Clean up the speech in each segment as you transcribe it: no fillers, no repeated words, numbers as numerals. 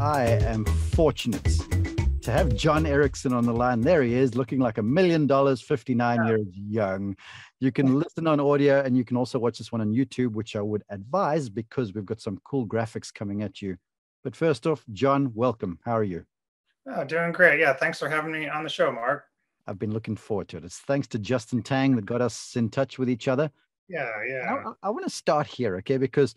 I am fortunate to have John Erickson on the line. There he is, looking like $1 million, 59 years young. You can listen on audio, and you can also watch this one on YouTube, which I would advise because we've got some cool graphics coming at you. But first off, John, welcome. How are you? Oh, doing great. Yeah, thanks for having me on the show, Mark. I've been looking forward to it. It's thanks to Justin Tang that got us in touch with each other. Yeah. I want to start here, okay? Because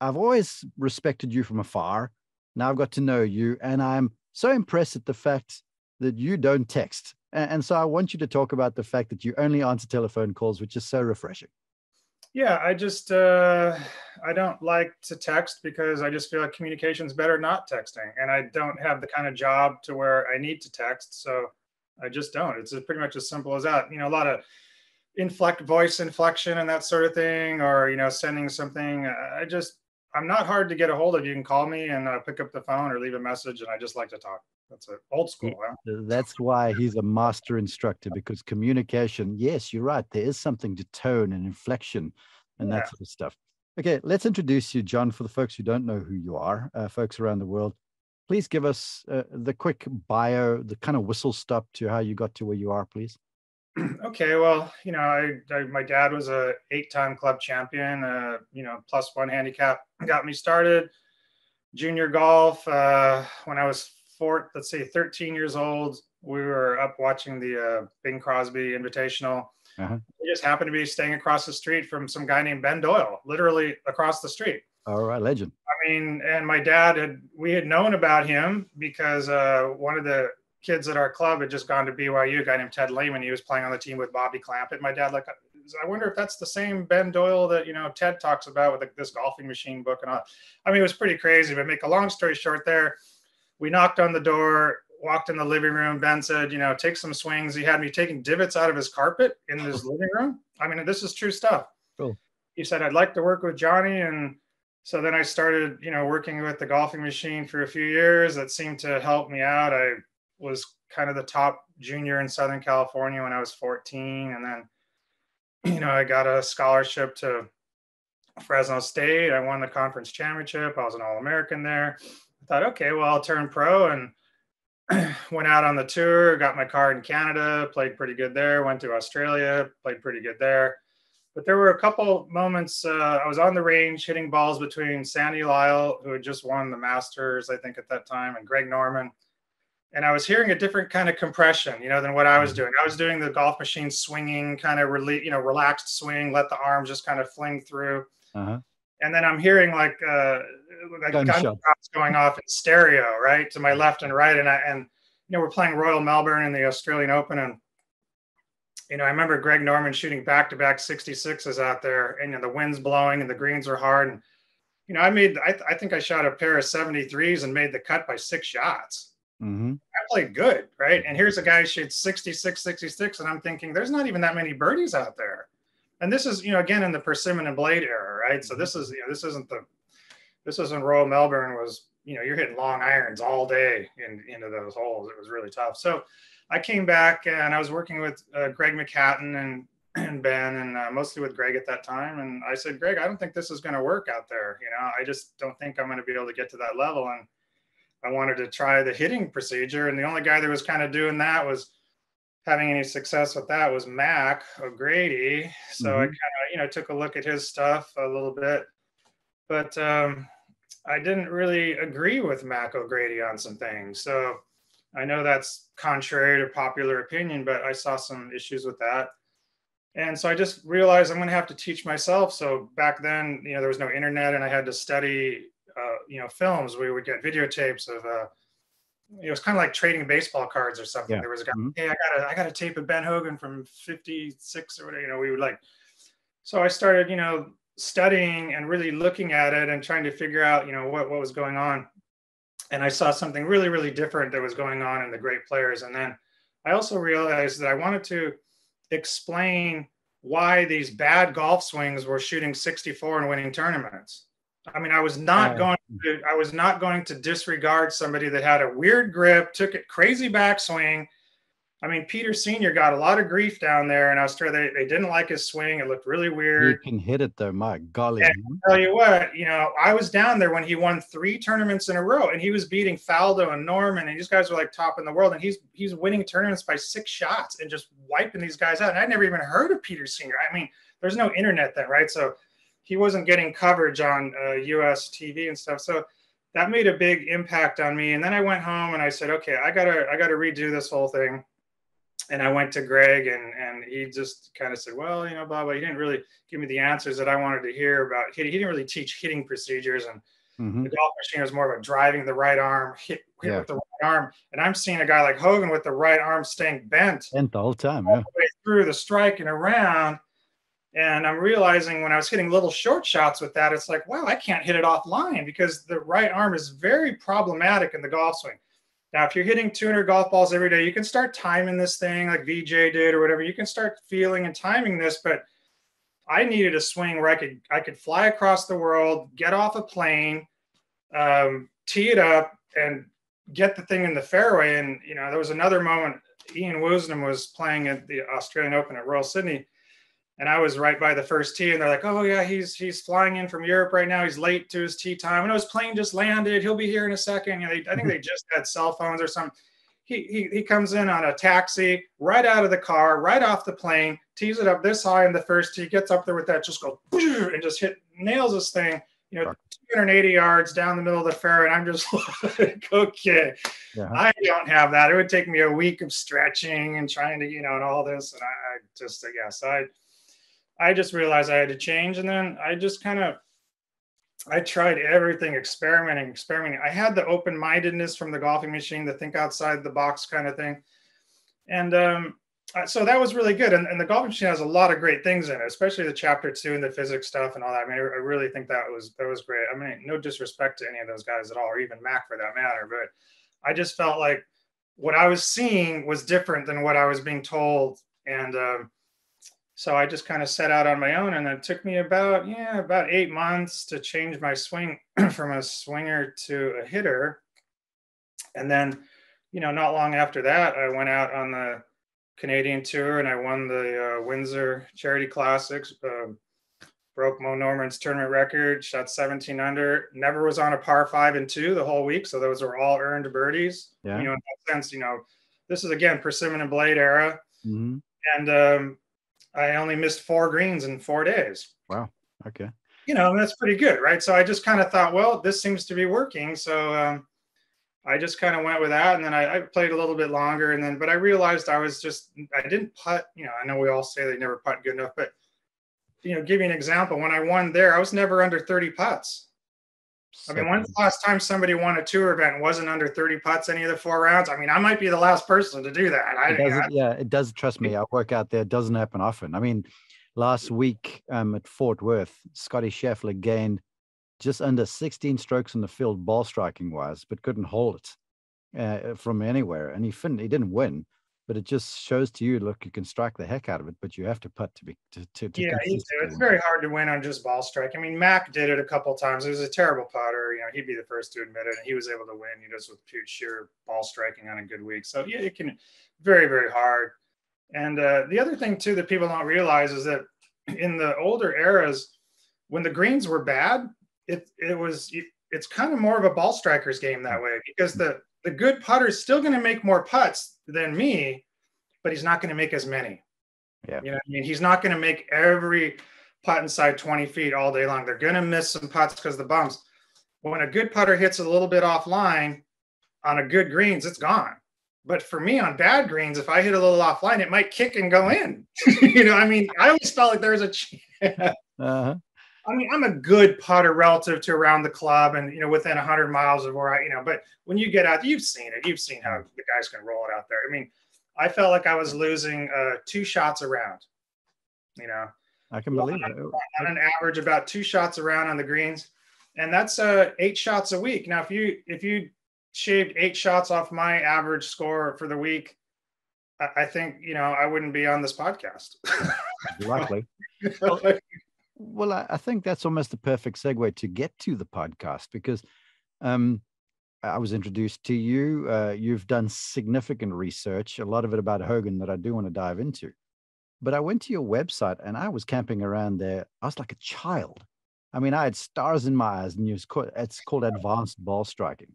I've always respected you from afar. Now I've got to know you, and I'm so impressed at the fact that you don't text. And so I want you to talk about the fact that you only answer telephone calls, which is so refreshing. Yeah, I don't like to text because I just feel like communication's better not texting. And I don't have the kind of job to where I need to text. So I just don't. It's pretty much as simple as that. You know, a lot of voice inflection and that sort of thing, or, sending something. I'm not hard to get a hold of. You can call me and pick up the phone or leave a message. And I just like to talk. That's it. Old school. Huh? That's why he's a master instructor, because communication, yes, you're right. There is something to tone and inflection and that sort of stuff. Okay, let's introduce you, John, for the folks who don't know who you are, folks around the world. Please give us the quick bio, the kind of whistle stop to how you got to where you are, please. Okay, well, my dad was a 8-time club champion, +1 handicap got me started. Junior golf, when I was 13 years old, we were up watching the Bing Crosby Invitational. We just happened to be staying across the street from some guy named Ben Doyle, literally across the street. All right, legend. I mean, and my dad we had known about him because one of the kids at our club had just gone to BYU, a guy named Ted Lehman. He was playing on the team with Bobby Clampett. My dad, I wonder if that's the same Ben Doyle that, Ted talks about with this golfing machine book and all. I mean, it was pretty crazy, but make a long story short there, we knocked on the door, walked in the living room. Ben said, take some swings. He had me taking divots out of his carpet in his living room. I mean, this is true stuff. Cool. He said, I'd like to work with Johnny. And so then I started, working with the golfing machine for a few years. That seemed to help me out. I was kind of the top junior in Southern California when I was 14. And then, I got a scholarship to Fresno State. I won the conference championship. I was an All-American there. I thought, okay, well, I'll turn pro, and went out on the tour, got my card in Canada, played pretty good there, went to Australia, played pretty good there. But there were a couple moments, I was on the range hitting balls between Sandy Lyle, who had just won the Masters, I think at that time, and Greg Norman. And I was hearing a different kind of compression, than what I was doing. I was doing the golf machine swinging, kind of relaxed swing, let the arms just kind of fling through. And then I'm hearing like gunshots going off in stereo, right, to my left and right. And we're playing Royal Melbourne in the Australian Open. And, I remember Greg Norman shooting back-to-back 66s out there, and the wind's blowing and the greens were hard. And, I think I shot a pair of 73s and made the cut by 6 shots. I played good, right? And here's a guy who shoots 66, 66, and I'm thinking there's not even that many birdies out there. And this is, again, in the Persimmon and Blade era, right? So this is, this isn't Royal Melbourne was, you're hitting long irons all day into those holes. It was really tough. So I came back and I was working with Greg McHatton and Ben, and mostly with Greg at that time. And I said, Greg, I don't think this is going to work out there. I just don't think I'm going to be able to get to that level. And I wanted to try the hitting procedure. And the only guy that was kind of doing that was having any success with that was Mac O'Grady. So I kind of, took a look at his stuff a little bit, but I didn't really agree with Mac O'Grady on some things. So I know that's contrary to popular opinion, but I saw some issues with that. And so I just realized I'm going to have to teach myself. So back then, there was no internet, and I had to study, films. We would get videotapes of, it was kind of like trading baseball cards or something. There was a guy, hey, I got a tape of Ben Hogan from 56 or whatever, we would so I started, studying and really looking at it and trying to figure out, what was going on. And I saw something really, really different that was going on in the great players. And then I also realized that I wanted to explain why these bad golf swings were shooting 64 and winning tournaments. I mean, I was not going to disregard somebody that had a weird grip, took it crazy backswing, I mean, Peter Sr. got a lot of grief down there in Australia. They didn't like his swing. It looked really He weird. can hit it though, my golly. And I'll tell you what, you know, I was down there when he won 3 tournaments in a row, and he was beating Faldo and Norman, and these guys were like top in the world, and he's winning tournaments by 6 shots and just wiping these guys out. And I'd never even heard of Peter Sr. I mean, there's no internet then, right? So he wasn't getting coverage on US TV and stuff. So that made a big impact on me. And then I went home and I said, okay, I gotta redo this whole thing. And I went to Greg, and he just kind of said, well, you know, blah, blah. He didn't really give me the answers that I wanted to hear about hitting. He didn't really teach hitting procedures. And the golf machine was more about driving the right arm, hit with the right arm. And I'm seeing a guy like Hogan with the right arm staying bent the whole time, all the way through the strike and around. And I'm realizing when I was hitting little short shots with that, it's like, wow, I can't hit it offline because the right arm is very problematic in the golf swing. Now, if you're hitting 200 golf balls every day, you can start timing this thing like VJ did or whatever. You can start feeling and timing this, but I needed a swing where I could fly across the world, get off a plane, tee it up, and get the thing in the fairway. And, you know, there was another moment. Ian Woosnam was playing at the Australian Open at Royal Sydney, and I was right by the first tee, and they're like, oh, yeah, he's flying in from Europe right now. He's late to his tee time. And his plane just landed. He'll be here in a second. You know, I think they just had cell phones or something. He comes in on a taxi, right out of the car, right off the plane, tees it up this high in the first tee, gets up there with that, just go, and just nails this thing, you know, 280 yards down the middle of the fairway. And I'm just like, okay, I don't have that. It would take me a week of stretching and trying to, you know, and all this. And I just realized I had to change. And then I just I tried everything, experimenting. I had the open-mindedness from the golfing machine, the think outside the box kind of thing. And so that was really good. And the golfing machine has a lot of great things in it, especially the chapter 2 and the physics stuff and all that. I mean, I really think that was great. I mean, no disrespect to any of those guys at all, or even Mac for that matter. But I just felt like what I was seeing was different than what I was being told. And so I just kind of set out on my own, and it took me about 8 months to change my swing from a swinger to a hitter. And then, you know, not long after that, I went out on the Canadian tour and I won the Windsor Charity Classics, broke Mo Norman's tournament record, shot 17 under, never was on a par 5 and 2 the whole week. So those were all earned birdies. You know, in that sense, you know, this is again, Persimmon and Blade era. And, I only missed 4 greens in 4 days. Wow. Okay. You know, that's pretty good, right? So I just kind of thought, well, this seems to be working. So I just kind of went with that. And then I played a little bit longer. And then, but I realized I didn't putt. You know, I know we all say they never putt good enough, but, you know, give you an example. When I won there, I was never under 30 putts. I mean, when's the last time somebody won a tour event and wasn't under 30 putts any of the 4 rounds? I mean, I might be the last person to do that. It does. Trust me, I work out there. It doesn't happen often. I mean, last week at Fort Worth, Scotty Scheffler gained just under 16 strokes in the field, ball striking wise, but couldn't hold it from anywhere. And he didn't win, but it just shows to you, look, you can strike the heck out of it, but you have to putt to yeah, you do. It's very hard to win on just ball strike. I mean, Mac did it a couple times. He was a terrible putter. You know, he'd be the first to admit it, and he was able to win, you know, just with sheer ball striking on a good week. So yeah, it can very, very hard. And the other thing too that people don't realize is that in the older eras, when the greens were bad, it's kind of more of a ball striker's game that way, because the good putter is still going to make more putts than me, but he's not going to make as many. Yeah. You know what I mean? He's not going to make every putt inside 20 feet all day long. They're going to miss some putts because of the bumps. When a good putter hits a little bit offline on a good greens, it's gone. But for me on bad greens, if I hit a little offline, it might kick and go in. You know, I mean, I always felt like there was a chance. I mean, I'm a good putter relative to around the club and, you know, within 100 miles of where I, you know, but when you get out, you've seen it. You've seen how the guys can roll it out there. I mean, I felt like I was losing 2 shots around, you know. I can believe it. On an average, about 2 shots around on the greens. And that's 8 shots a week. Now, if you shaved 8 shots off my average score for the week, I think, you know, I wouldn't be on this podcast. Likely. Well, I think that's almost the perfect segue to get to the podcast, because I was introduced to you. You've done significant research, a lot of it about Hogan that I do want to dive into. But I went to your website and I was camping around there. I was like a child. I mean, I had stars in my eyes, and it's called advanced ball striking.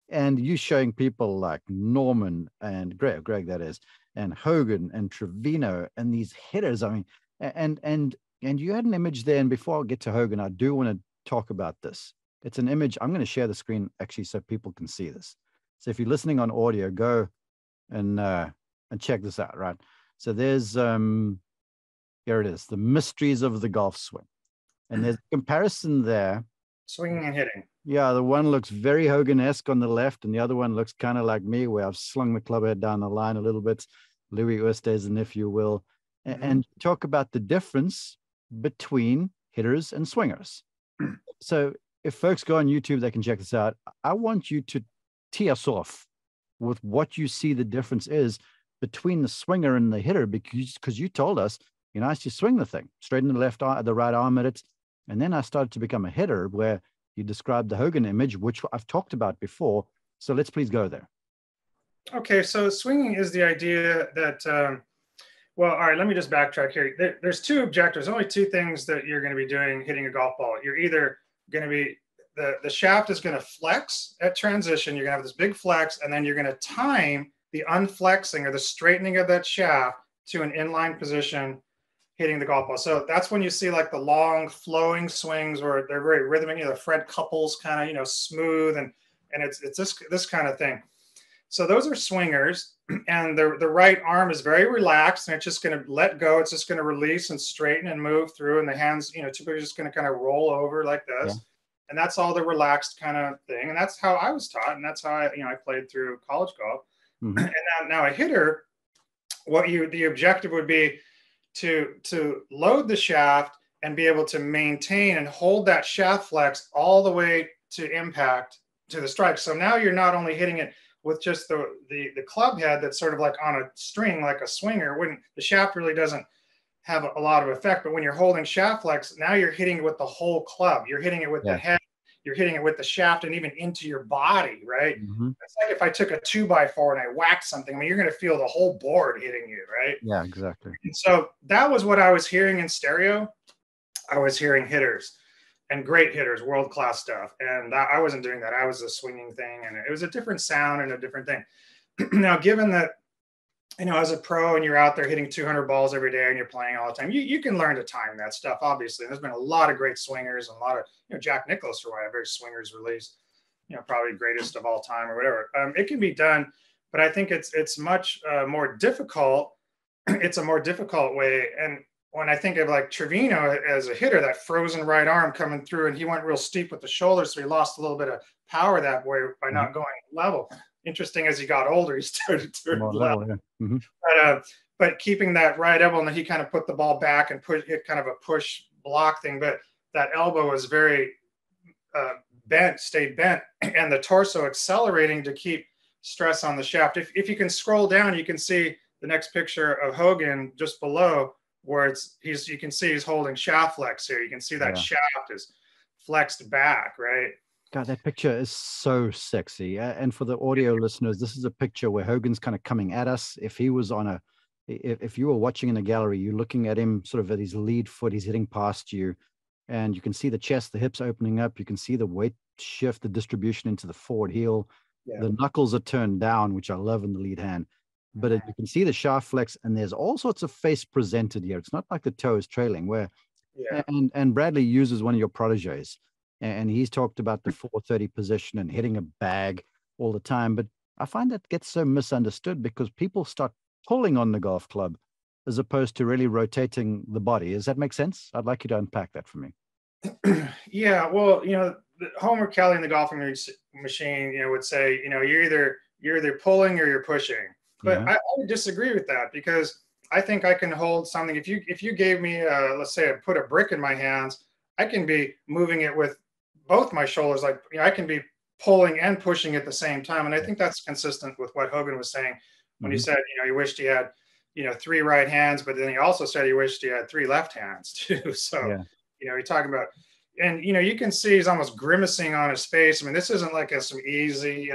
And you showing people like Norman and Greg that is, and Hogan and Trevino and these hitters. I mean, and you had an image there. And before I get to Hogan, I do want to talk about this. It's an image. I'm going to share the screen actually so people can see this. So if you're listening on audio, go and check this out, right? So there's here it is, the mysteries of the golf swing. And there's a comparison there. Swinging and hitting. Yeah, the one looks very Hogan-esque on the left, and the other one looks kind of like me, where I've slung the club head down the line a little bit. Louis Oosthuizen, if you will. And talk about the difference between hitters and swingers. So if folks go on YouTube, they can check this out. I want you to tee us off with what you see the difference is between the swinger and the hitter, because you told us, you know, I used to swing the thing straight in the left arm, the right arm at it. And then I started to become a hitter, where you described the Hogan image, which I've talked about before. So let's please go there. Okay, so swinging is the idea that, well, all right, let me just backtrack here. There's two objectives, only two things that you're going to be doing hitting a golf ball. You're either going to be, the shaft is going to flex at transition. You're going to have this big flex, and then you're going to time the unflexing or the straightening of that shaft to an inline position hitting the golf ball. So that's when you see like the long flowing swings where they're very rhythmic, you know, the Fred Couples kind of, you know, smooth, and it's this kind of thing. So those are swingers, and the right arm is very relaxed, and it's just going to let go. It's just going to release and straighten and move through, and the hands, you know, typically just going to kind of roll over like this. Yeah. And that's all the relaxed kind of thing. And that's how I was taught, and that's how I played through college golf. Mm-hmm. And now a hitter, the objective would be to load the shaft and be able to maintain and hold that shaft flex all the way to impact to the strike. So now you're not only hitting it with just the club head that's sort of like on a string, like a swinger, when the shaft really doesn't have a lot of effect. But when you're holding shaft flex, now you're hitting it with the whole club. You're hitting it with the head. You're hitting it with the shaft and even into your body, right? Mm-hmm. It's like if I took a 2x4 and I whacked something, I mean, you're going to feel the whole board hitting you, right? Yeah, exactly. And so that was what I was hearing in stereo. I was hearing hitters and great hitters, world-class stuff. And I wasn't doing that. I was a swinging thing, and it was a different sound and a different thing. Now, given that, you know, as a pro and you're out there hitting 200 balls every day and you're playing all the time, you can learn to time that stuff, obviously. And there's been a lot of great swingers and a lot of, you know, Jack Nicklaus for a very swingers release, you know, probably greatest of all time or whatever. It can be done, but I think it's much more difficult. It's a more difficult way. And when I think of like Trevino as a hitter, that frozen right arm coming through, and he went real steep with the shoulders, so he lost a little bit of power that way by not going level. Interesting, as he got older, he started to level. Yeah. Mm-hmm. But keeping that right elbow, and then he kind of put the ball back and hit kind of a push block thing. But that elbow was very stayed bent, and the torso accelerating to keep stress on the shaft. If you can scroll down, you can see the next picture of Hogan just below, where you can see he's holding shaft flex here. You can see that shaft is flexed back, right? God, that picture is so sexy. And for the audio listeners, this is a picture where Hogan's kind of coming at us. If he was if you were watching in a gallery, you're looking at him sort of at his lead foot, he's hitting past you, and you can see the chest, the hips opening up. You can see the weight shift, the distribution into the forward heel. Yeah. The knuckles are turned down, which I love in the lead hand. But you can see the shaft flex, and there's all sorts of face presented here. It's not like the toe is trailing, where, and Bradley uses one of your proteges, and he's talked about the 430 position and hitting a bag all the time. But I find that gets so misunderstood because people start pulling on the golf club as opposed to really rotating the body. Does that make sense? I'd like you to unpack that for me. Yeah, well, you know, Homer Kelly in the golfing machine, you know, would say, you know, you're either pulling or you're pushing. But I would disagree with that, because I think I can hold something. If you gave me, let's say I put a brick in my hands, I can be moving it with both my shoulders. Like, you know, I can be pulling and pushing at the same time. And I think that's consistent with what Hogan was saying when he said, you know, he wished he had, you know, 3 right hands, but then he also said he wished he had 3 left hands too. So, you know, you're talking about, and you can see he's almost grimacing on his face. I mean, this isn't like some easy,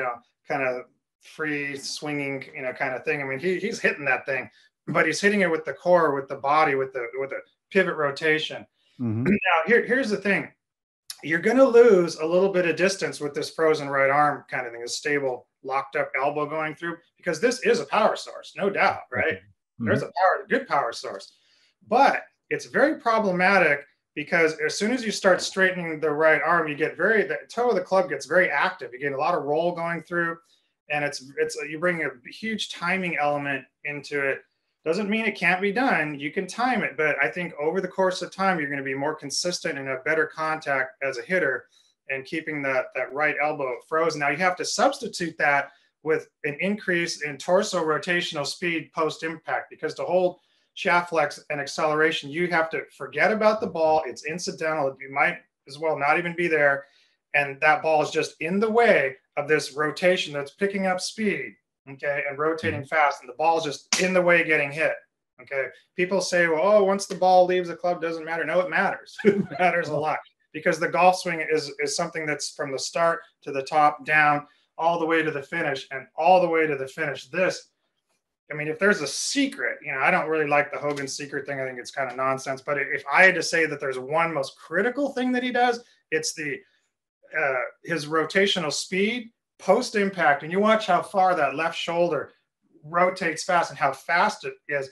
kind of free swinging, kind of thing. I mean, he's hitting that thing, but he's hitting it with the core, with the body, with the pivot rotation. Mm-hmm. Now, here's the thing. You're going to lose a little bit of distance with this frozen right arm kind of thing, a stable locked up elbow going through, because this is a power source, no doubt, right? Mm-hmm. There's a good power source, but it's very problematic because as soon as you start straightening the right arm, you get the toe of the club gets very active. You get a lot of roll going through, and you bring a huge timing element into it. Doesn't mean it can't be done. You can time it, but I think over the course of time, you're going to be more consistent and have better contact as a hitter and keeping that right elbow frozen. Now you have to substitute that with an increase in torso rotational speed post-impact, because to hold shaft flex and acceleration, you have to forget about the ball. It's incidental. You might as well not even be there. And that ball is just in the way of this rotation that's picking up speed, okay, and rotating fast. And the ball is just in the way getting hit, okay? People say, well, oh, once the ball leaves the club, doesn't matter. No, it matters. It matters a lot, because the golf swing is something that's from the start to the top down, all the way to the finish, and all the way to the finish. I mean, if there's a secret, I don't really like the Hogan secret thing. I think it's kind of nonsense. But if I had to say that there's one most critical thing that he does, it's his rotational speed post impact. And you watch how far that left shoulder rotates fast and how fast it is.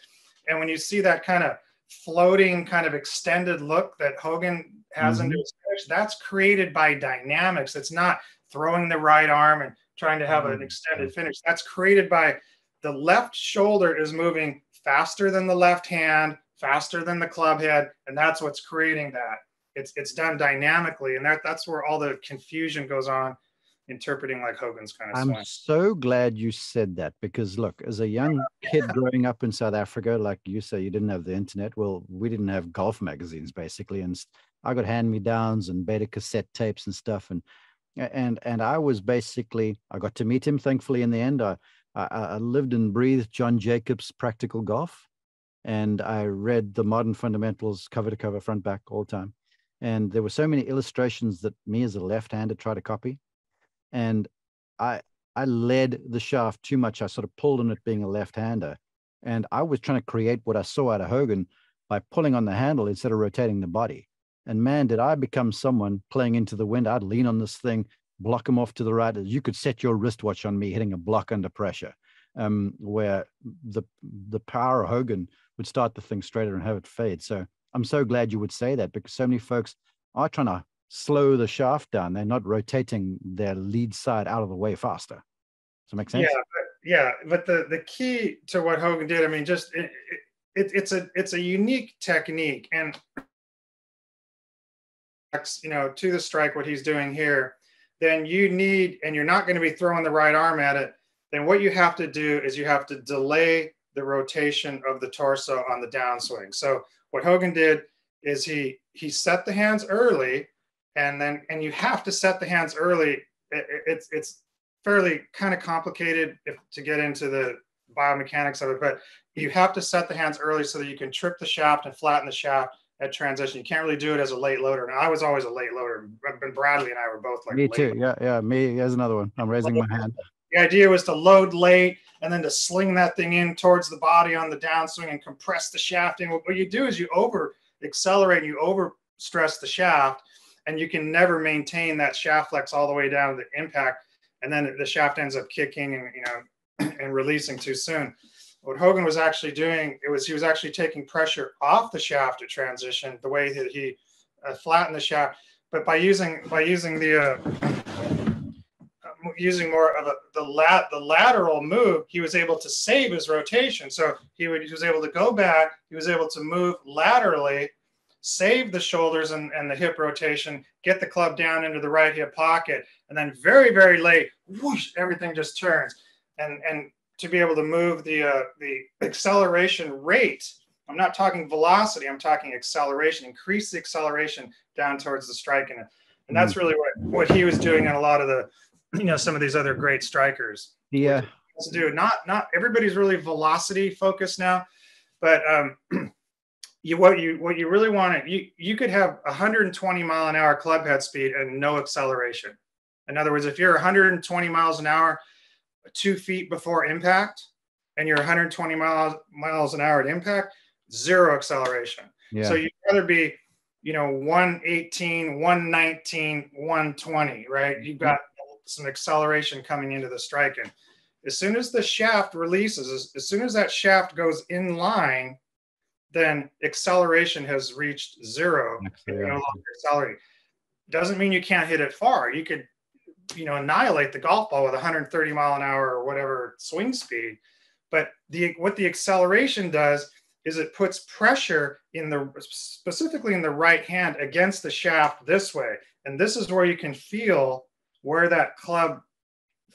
And when you see that kind of floating, kind of extended look that Hogan has into his finish, that's created by dynamics. It's not throwing the right arm and trying to have an extended finish. That's created by the left shoulder is moving faster than the left hand, faster than the club head, and that's what's creating that. It's done dynamically, and that's where all the confusion goes on, interpreting like Hogan's kind of swing. I'm so glad you said that, because look, as a young kid growing up in South Africa, like you say, you didn't have the internet. Well, we didn't have golf magazines basically, and I got hand-me-downs and beta cassette tapes and stuff, and I was basically, I got to meet him thankfully in the end. I lived and breathed John Jacobs' Practical Golf, and I read the Modern Fundamentals cover to cover, front back, all the time. And there were so many illustrations that me as a left-hander tried to copy, and I led the shaft too much. I sort of pulled on it being a left-hander, and I was trying to create what I saw out of Hogan by pulling on the handle instead of rotating the body. And man, did I become someone playing into the wind. I'd lean on this thing, block him off to the right. You could set your wristwatch on me hitting a block under pressure, where the power of Hogan would start the thing straighter and have it fade. So I'm so glad you would say that, because so many folks are trying to slow the shaft down. They're not rotating their lead side out of the way faster. Does that make sense? But the key to what Hogan did, I mean, just it's a unique technique, and to the strike, what he's doing here, then and you're not going to be throwing the right arm at it, then what you have to do is you have to delay the rotation of the torso on the downswing. So what Hogan did is he set the hands early, and you have to set the hands early. It's fairly kind of complicated to get into the biomechanics of it, but you have to set the hands early so that you can trip the shaft and flatten the shaft at transition. You can't really do it as a late loader. And I was always a late loader. Bradley and I were both like me too. Yeah. Me as another one. I'm raising my hand. The idea was to load late and then to sling that thing in towards the body on the downswing and compress the shaft in. What you do is you over accelerate, you over stress the shaft, and you can never maintain that shaft flex all the way down to the impact. And then the shaft ends up kicking and releasing too soon. What Hogan was actually doing, he was actually taking pressure off the shaft at transition, the way that he flattened the shaft, but by using more of the lateral move, he was able to save his rotation. So he was able to go back, he was able to move laterally, save the shoulders and the hip rotation, get the club down into the right hip pocket, and then very, very late, whoosh, everything just turns. And to be able to move the acceleration rate, I'm not talking velocity, I'm talking acceleration, increase the acceleration down towards the strike. And that's really what he was doing in a lot of the, some of these other great strikers. Yeah. To do. Not everybody's really velocity focused now, but what you really want to, you could have 120-mile-an-hour club head speed and no acceleration. In other words, if you're 120 miles an hour 2 feet before impact, and you're 120 miles an hour at impact, zero acceleration. Yeah. So you'd rather be, 118, 119, 120, right? You've got some acceleration coming into the strike. And as soon as the shaft releases, as soon as that shaft goes in line, then acceleration has reached zero. And you're no longer accelerating. Doesn't mean you can't hit it far. You could, annihilate the golf ball with 130 mile an hour or whatever swing speed. But what the acceleration does is it puts pressure specifically in the right hand against the shaft this way. And this is where you can feel where that club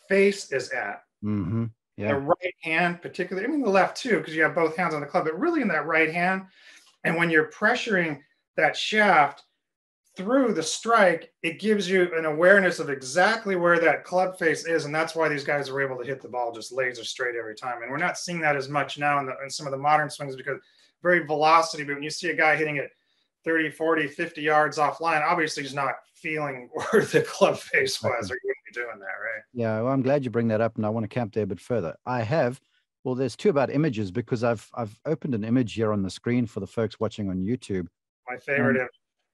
face is at. Mm-hmm. Yeah. The right hand, particularly, the left too, because you have both hands on the club, but really in that right hand. And when you're pressuring that shaft through the strike, it gives you an awareness of exactly where that club face is. And that's why these guys are able to hit the ball just laser straight every time. And we're not seeing that as much now in some of the modern swings because very velocity. But when you see a guy hitting it 30, 40, 50 yards offline, obviously he's not feeling where the club face was, or you wouldn't be doing that, right? Yeah, well, I'm glad you bring that up, and I want to camp there a bit further. There's two about images, because I've opened an image here on the screen for the folks watching on YouTube. My favorite image.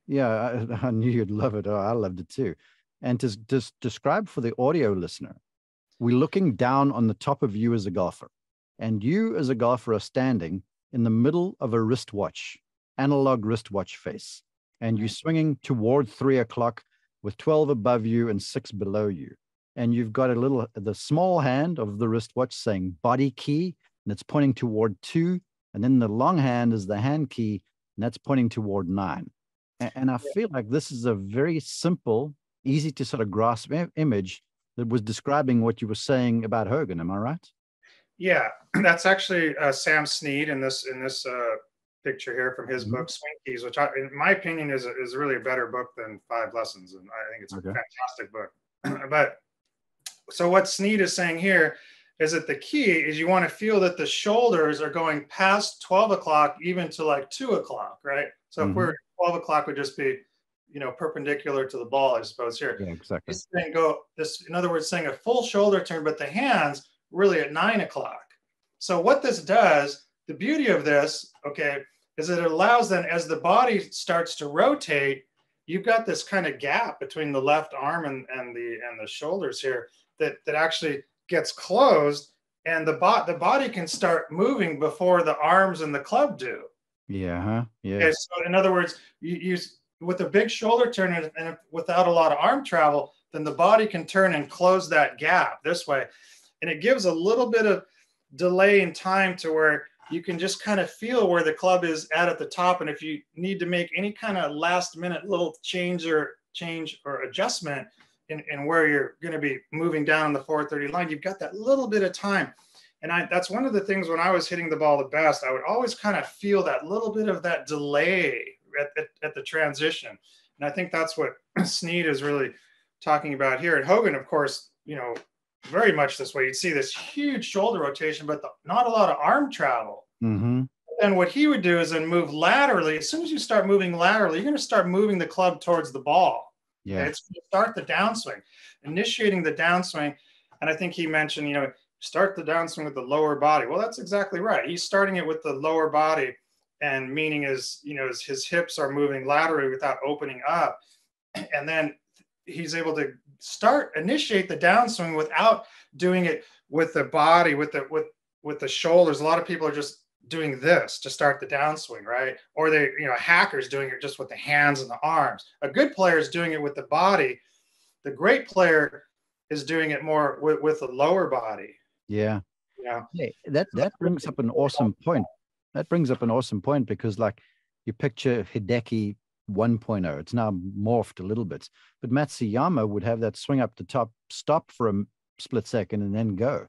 Yeah, I knew you'd love it. Oh, I loved it too. And to describe for the audio listener, we're looking down on the top of you as a golfer, and you as a golfer are standing in the middle of a wristwatch, analog wristwatch face, and you're swinging toward 3 o'clock with 12 above you and 6 below you. And you've got the small hand of the wristwatch saying body key, and it's pointing toward 2. And then the long hand is the hand key, and that's pointing toward 9. And I feel like this is a very simple, easy to sort of grasp image that was describing what you were saying about Hogan. Am I right? Yeah, that's actually Sam Snead in this picture here from his book Swing Keys, which in my opinion is really a better book than 5 Lessons, and I think it's a fantastic book. But so what Snead is saying here is that the key is you want to feel that the shoulders are going past 12 o'clock even to like 2 o'clock, right? So if we're 12 o'clock would just be, perpendicular to the ball, I suppose here. Yeah, exactly. In other words, saying a full shoulder turn, but the hands really at 9 o'clock. So what this does, the beauty of this, is that it allows then as the body starts to rotate, you've got this kind of gap between the left arm and the shoulders here that actually gets closed, and the body can start moving before the arms and the club do. Yeah. Yeah. Okay, so in other words, you with a big shoulder turn and without a lot of arm travel, then the body can turn and close that gap this way. And it gives a little bit of delay in time to where you can just kind of feel where the club is at the top. And if you need to make any kind of last minute little change or adjustment in where you're going to be moving down the 430 line, you've got that little bit of time. And that's one of the things when I was hitting the ball the best, I would always kind of feel that little bit of that delay at the transition. And I think that's what Snead is really talking about here. And Hogan, of course, very much this way. You'd see this huge shoulder rotation, but not a lot of arm travel. Mm-hmm. And what he would do is then move laterally. As soon as you start moving laterally, you're going to start moving the club towards the ball. Yeah. Okay? It's going to start the downswing, initiating the downswing. And I think he mentioned, start the downswing with the lower body. Well, that's exactly right. He's starting it with the lower body, and meaning is, his hips are moving laterally without opening up. And then he's able to initiate the downswing without doing it with the body, with the shoulders. A lot of people are just doing this to start the downswing, right? Or hackers doing it just with the hands and the arms. A good player is doing it with the body. The great player is doing it more with the lower body. Yeah. Yeah. Hey, that brings up an awesome point. That brings up an awesome point because, like, you picture Hideki 1.0. It's now morphed a little bit, but Matsuyama would have that swing up the top, stop for a split second, and then go.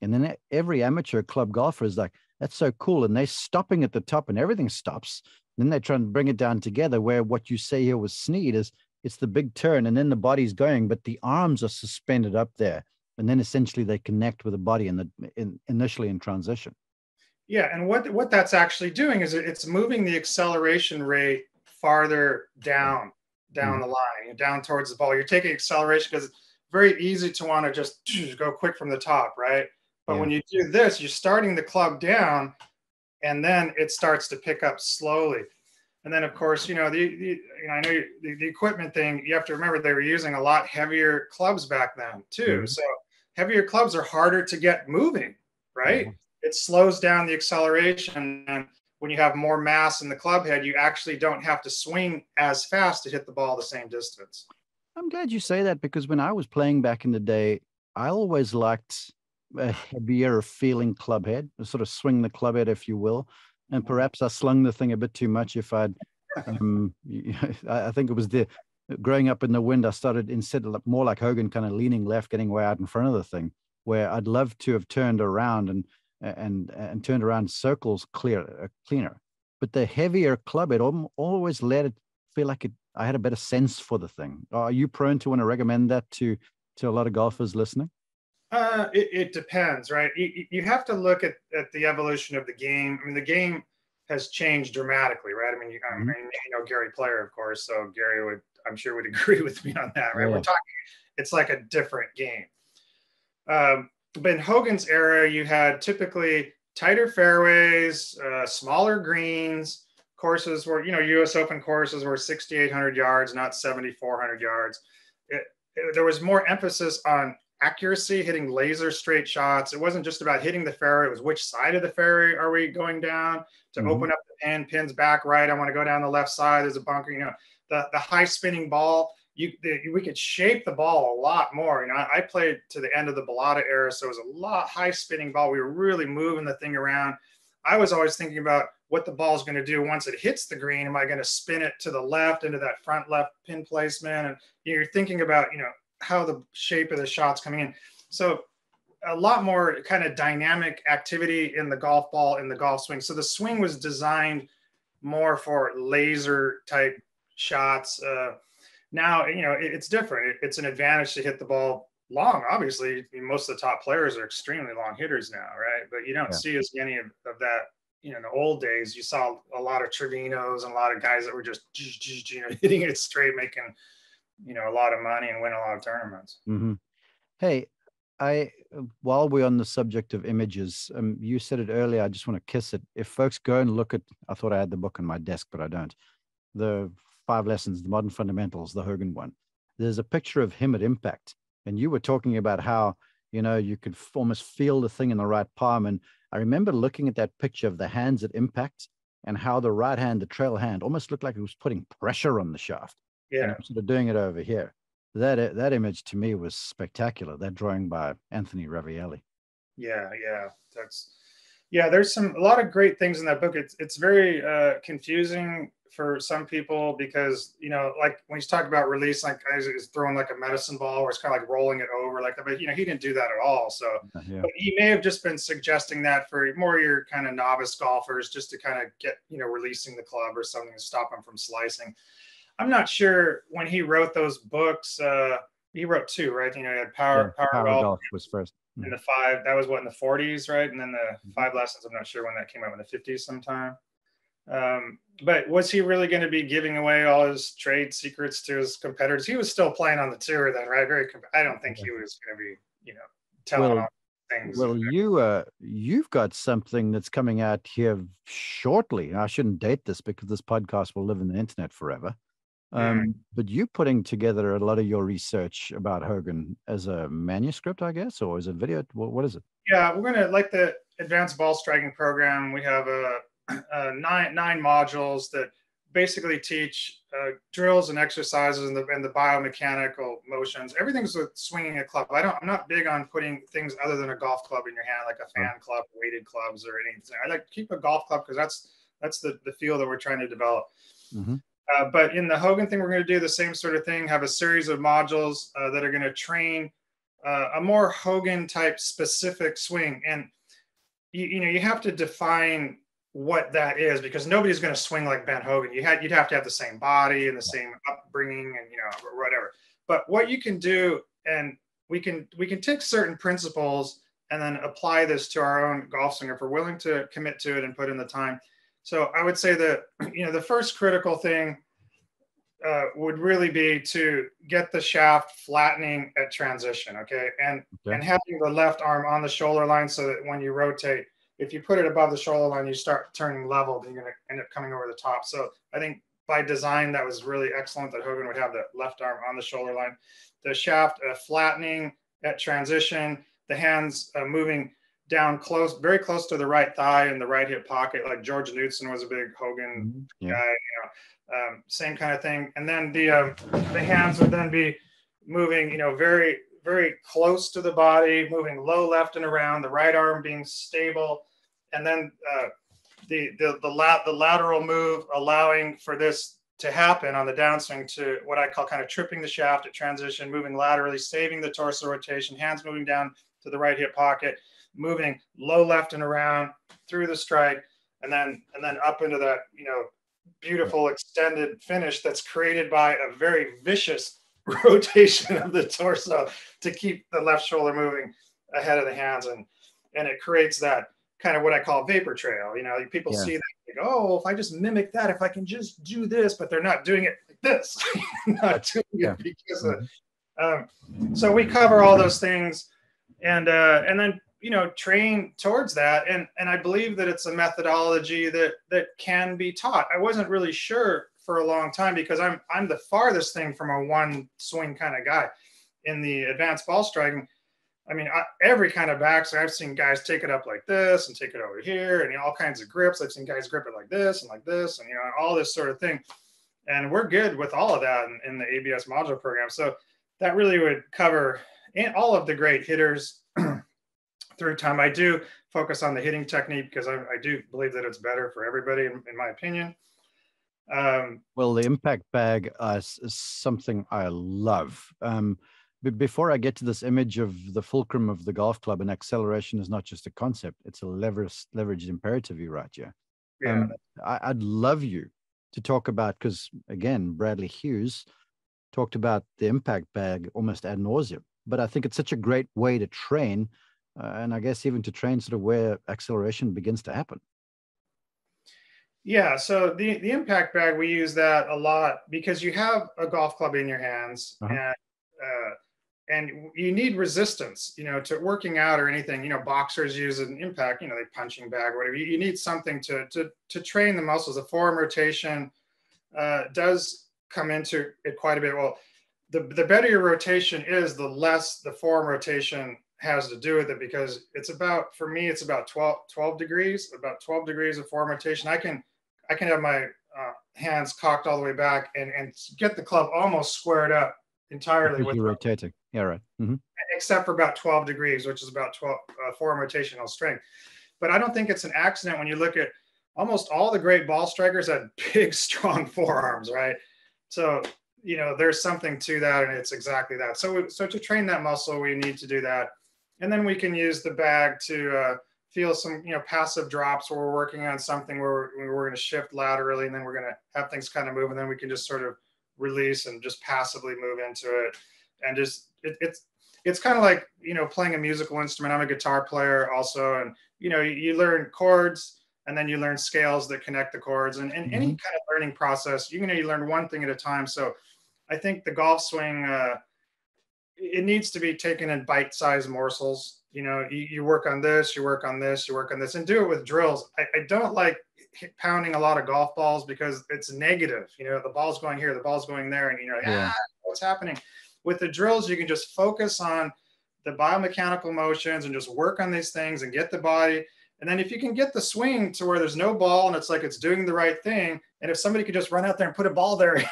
And then every amateur club golfer is like, that's so cool. And they're stopping at the top and everything stops. And then they try and bring it down together, where what you say here with Snead is it's the big turn and then the body's going, but the arms are suspended up there. And then essentially they connect with the body initially in transition. Yeah, and what that's actually doing is it's moving the acceleration rate farther down Mhm. the line, down towards the ball. You're taking acceleration because it's very easy to want to just go quick from the top, right? But Yeah. when you do this, you're starting the club down, and then it starts to pick up slowly. And then, of course, I know the equipment thing. You have to remember they were using a lot heavier clubs back then too. Mhm. So heavier clubs are harder to get moving, right? Yeah. It slows down the acceleration, and when you have more mass in the club head, you actually don't have to swing as fast to hit the ball the same distance. I'm glad you say that because when I was playing back in the day, I always liked a heavier feeling club head, sort of swing the club head, if you will. And perhaps I slung the thing a bit too much. If I'd, I think it was the growing up in the wind, I started instead of more like Hogan, kind of leaning left, getting way out in front of the thing, where I'd love to have turned around and turned around circles cleaner. But the heavier club head always let it feel like I had a better sense for the thing. Are you prone to want to recommend that to a lot of golfers listening? It depends, right? You have to look at the evolution of the game. I mean, the game has changed dramatically, right? I mean, Mm-hmm. Gary Player, of course, so Gary would, I'm sure, would agree with me on that, right? Yeah. We're talking, it's like a different game. But in Hogan's era, you had typically tighter fairways, smaller greens. Courses were, U.S. Open courses were 6,800 yards, not 7,400 yards. There was more emphasis on accuracy, hitting laser straight shots. It wasn't just about hitting the fairway. It was which side of the fairway are we going down to Mm-hmm. open up the pins back right. I want to go down the left side. There's a bunker. The high spinning ball. We could shape the ball a lot more. I played to the end of the Bellata era, so it was a lot high spinning ball. We were really moving the thing around. I was always thinking about what the ball is going to do once it hits the green. Am I going to spin it to the left into that front left pin placement? And you're thinking about, how the shape of the shot's coming in. So a lot more kind of dynamic activity in the golf ball, in the golf swing. So the swing was designed more for laser type shots. Now, it's different. It's an advantage to hit the ball long. Obviously, most of the top players are extremely long hitters now, right? But you don't Yeah. see as many of that. In the old days, you saw a lot of Trevinos and a lot of guys that were just, hitting it straight, making, a lot of money and win a lot of tournaments. Mm-hmm. Hey, while we're on the subject of images, you said it earlier. I just want to kiss it. If folks go and look at, I thought I had the book on my desk, but I don't. The 5 Lessons, the Modern Fundamentals, the Hogan one. There's a picture of him at impact, and you were talking about how you could almost feel the thing in the right palm. And I remember looking at that picture of the hands at impact and how the right hand, the trail hand, almost looked like it was putting pressure on the shaft. And Yeah. I'm sort of doing it over here. That image to me was spectacular. That drawing by Anthony Ravielli. Yeah. There's a lot of great things in that book. It's very confusing for some people because, like when he's talking about release, like he's throwing like a medicine ball where it's kind of like rolling it over like that. But, he didn't do that at all. So, Yeah. but he may have just been suggesting that for more your kind of novice golfers, just to kind of get, releasing the club or something to stop them from slicing. I'm not sure when he wrote those books. He wrote 2, right? He had Power Golf Golf was first. in the 5. That was what, in the 40s, right? And then the 5 Lessons. I'm not sure when that came out, in the 50s sometime. But was he really going to be giving away all his trade secrets to his competitors? He was still playing on the tour then, right? I don't think he was going to be, telling all things. Well, you've got something that's coming out here shortly. I shouldn't date this because this podcast will live in the internet forever. But you putting together a lot of your research about Hogan as a manuscript, I guess, or as a video. What is it? Yeah, we're gonna, like the advanced ball striking program. We have nine modules that basically teach drills and exercises and the biomechanical motions. Everything's with swinging a club. I'm not big on putting things other than a golf club in your hand, like a fan club, weighted clubs, or anything. I like to keep a golf club because that's the feel that we're trying to develop. Mm-hmm. But in the Hogan thing, we're going to do the same sort of thing, have a series of modules that are going to train a more Hogan type specific swing. And, you have to define what that is because nobody's going to swing like Ben Hogan. You'd have to have the same body and the same upbringing and, or whatever. But what you can do, and we can take certain principles and then apply this to our own golf swing if we're willing to commit to it and put in the time. So I would say that, the first critical thing would really be to get the shaft flattening at transition, okay? And having the left arm on the shoulder line so that when you rotate, if you put it above the shoulder line, you start turning level, then you're going to end up coming over the top. So I think by design, that was really excellent that Hogan would have the left arm on the shoulder line. The shaft flattening at transition, the hands moving down close, very close to the right thigh and the right hip pocket, like George Knudson was a big Hogan guy, same kind of thing. And then the hands would then be moving, very, very close to the body, moving low left and around, the right arm being stable. And then the lateral move, allowing for this to happen on the downswing to what I call kind of tripping the shaft at transition, moving laterally, saving the torso rotation, hands moving down to the right hip pocket, moving low left and around through the strike, and then up into that, beautiful extended finish that's created by a very vicious rotation of the torso to keep the left shoulder moving ahead of the hands. And it creates that kind of what I call vapor trail. People see that, they go, oh, if I just mimic that, if I can just do this, but they're not doing it like this, not doing it because of, so we cover all those things and then, train towards that. And I believe that it's a methodology that can be taught. I wasn't really sure for a long time because I'm the farthest thing from a one swing kind of guy in the advanced ball striking. I mean, every kind of backswing, I've seen guys take it up like this and take it over here and all kinds of grips. I've seen guys grip it like this and all this sort of thing. And we're good with all of that in the ABS module program. So that really would cover all of the great hitters through time. I do focus on the hitting technique because I do believe that it's better for everybody, in my opinion. Well, the impact bag is something I love. But before I get to this image of the fulcrum of the golf club, and acceleration is not just a concept, it's a leveraged imperative, you're right, yeah. I'd love you to talk about, because again, Bradley Hughes talked about the impact bag almost ad nauseum, but I think it's such a great way to train, and I guess even to train sort of where acceleration begins to happen. Yeah, so the impact bag, we use that a lot because you have a golf club in your hands, and you need resistance, to working out or anything. Boxers use an impact, they punching bag, whatever. You need something to train the muscles. The forward rotation does come into it quite a bit. Well, the better your rotation is, the less the forward rotation has to do with it, because for me, it's about 12 degrees of forward rotation. I can have my hands cocked all the way back and get the club almost squared up entirely with rotating. Yeah, right. Mm-hmm. Except for about 12 degrees, which is about 12 forward rotational strength. But I don't think it's an accident when you look at almost all the great ball strikers had big, strong forearms, right? So, there's something to that, and it's exactly that. So to train that muscle, we need to do that. And then we can use the bag to feel some, passive drops where we're working on something where we're going to shift laterally, and then we're going to have things kind of move, and then we can just sort of release and just passively move into it. And just it's kind of like, playing a musical instrument. I'm a guitar player also, and you learn chords, and then you learn scales that connect the chords, and any kind of learning process, you learn one thing at a time. So I think the golf swing, it needs to be taken in bite-sized morsels. You work on this, you work on this, you work on this, and do it with drills. I don't like pounding a lot of golf balls because it's negative. The ball's going here, the ball's going there, and what's happening? With the drills, you can just focus on the biomechanical motions and just work on these things and get the body. And then if you can get the swing to where there's no ball and it's like it's doing the right thing, and if somebody could just run out there and put a ball there,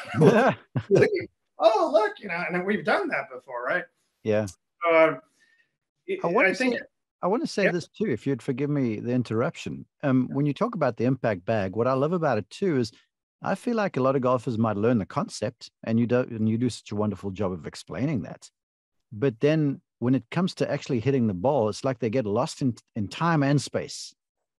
oh, look, and then we've done that before, right? Yeah. I want to say this too, if you'd forgive me the interruption. When you talk about the impact bag, what I love about it too is I feel like a lot of golfers might learn the concept, and you do such a wonderful job of explaining that. But then when it comes to actually hitting the ball, it's like they get lost in time and space.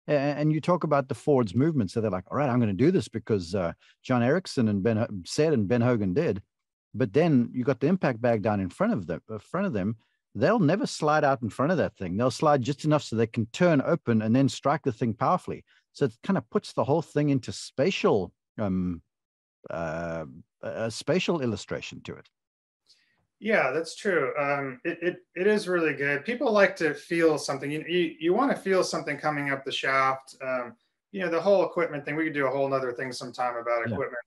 And you talk about the forwards movement. So they're like, all right, I'm going to do this because John Erickson and Ben Hogan did. But then you got the impact bag down in front of them. they'll never slide out in front of that thing. They'll slide just enough so they can turn open and then strike the thing powerfully. So it kind of puts the whole thing into spatial, a spatial illustration to it. Yeah, that's true. It is really good. People like to feel something. You want to feel something coming up the shaft. The whole equipment thing. We could do a whole nother thing sometime about equipment,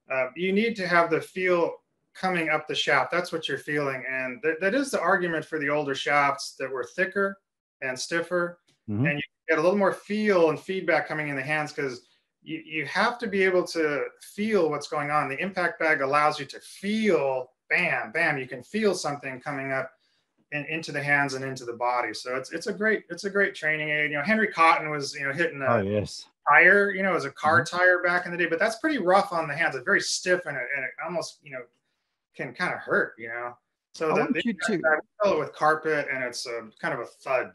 but you need to have the feel coming up the shaft. That's what you're feeling, and that is the argument for the older shafts that were thicker and stiffer, and you get a little more feel and feedback coming in the hands because you have to be able to feel what's going on. The impact bag allows you to feel. Bam, bam, you can feel something coming up into the hands and into the body. So it's a great training aid. Henry Cotton was hitting a tire, it was a car tire back in the day, but that's pretty rough on the hands. It's very stiff and it almost can kind of hurt. So we fill it with carpet and it's kind of a thud.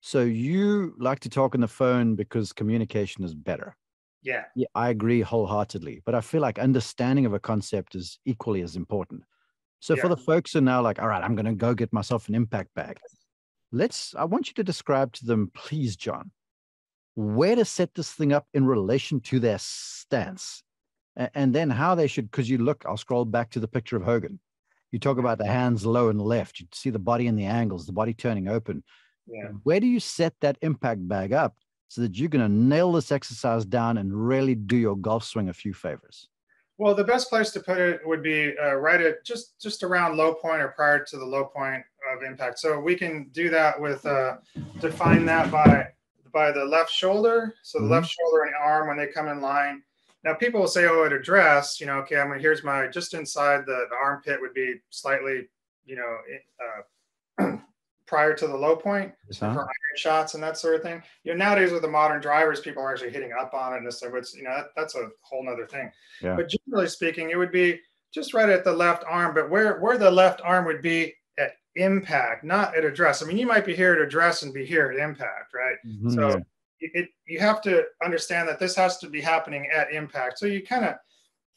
So you like to talk on the phone because communication is better. Yeah, I agree wholeheartedly, but I feel like understanding of a concept is equally as important. So for the folks who are now like, all right, I'm going to go get myself an impact bag. I want you to describe to them, please, John, where to set this thing up in relation to their stance, and then how they should, because I'll scroll back to the picture of Hogan. You talk about the hands low and left. You see the body in the angles, the body turning open. Yeah. Where do you set that impact bag up so that you're going to nail this exercise down and really do your golf swing a few favors? Well, the best place to put it would be right at just around low point or prior to the low point of impact. So we can do that with define that by the left shoulder. So the left shoulder and arm when they come in line. Now people will say, oh, at address, okay, here's my, just inside the armpit would be slightly, prior to the low point for iron shots and that sort of thing. Nowadays with the modern drivers, people are actually hitting up on it and stuff. It's that's a whole nother thing. Yeah. But generally speaking, it would be just right at the left arm, but where the left arm would be at impact, not at address. You might be here at address and be here at impact, right? So you have to understand that this has to be happening at impact. So you kind of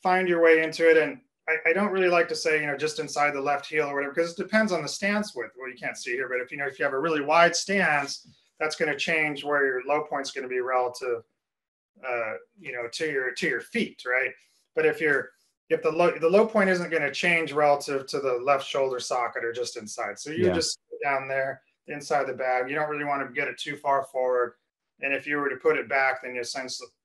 find your way into it. And I don't really like to say, just inside the left heel or whatever, because it depends on the stance width. Well, you can't see here, but if you have a really wide stance, that's going to change where your low point is going to be relative, to your feet, right? But if the low point isn't going to change relative to the left shoulder socket or just inside, so you just sit down there inside the bag. You don't really want to get it too far forward. And if you were to put it back, then you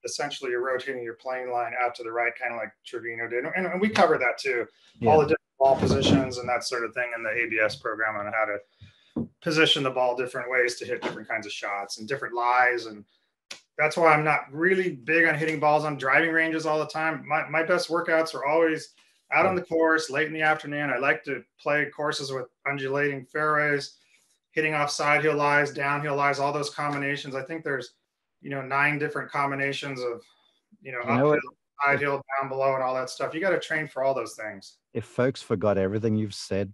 essentially you're rotating your plane line out to the right, kind of like Trevino did. And we cover that too, all the different ball positions and that sort of thing in the ABS program on how to position the ball different ways to hit different kinds of shots and different lies. And that's why I'm not really big on hitting balls on driving ranges all the time. My best workouts are always out on the course late in the afternoon. I like to play courses with undulating fairways, hitting off side heel lies, downhill lies, all those combinations. I think there's, 9 different combinations of, uphill, side heel, down below, and all that stuff. You got to train for all those things. If folks forgot everything you've said,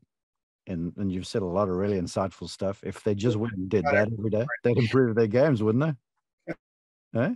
and you've said a lot of really insightful stuff, if they just went and did that every day, they'd improve their games, wouldn't they? Eh?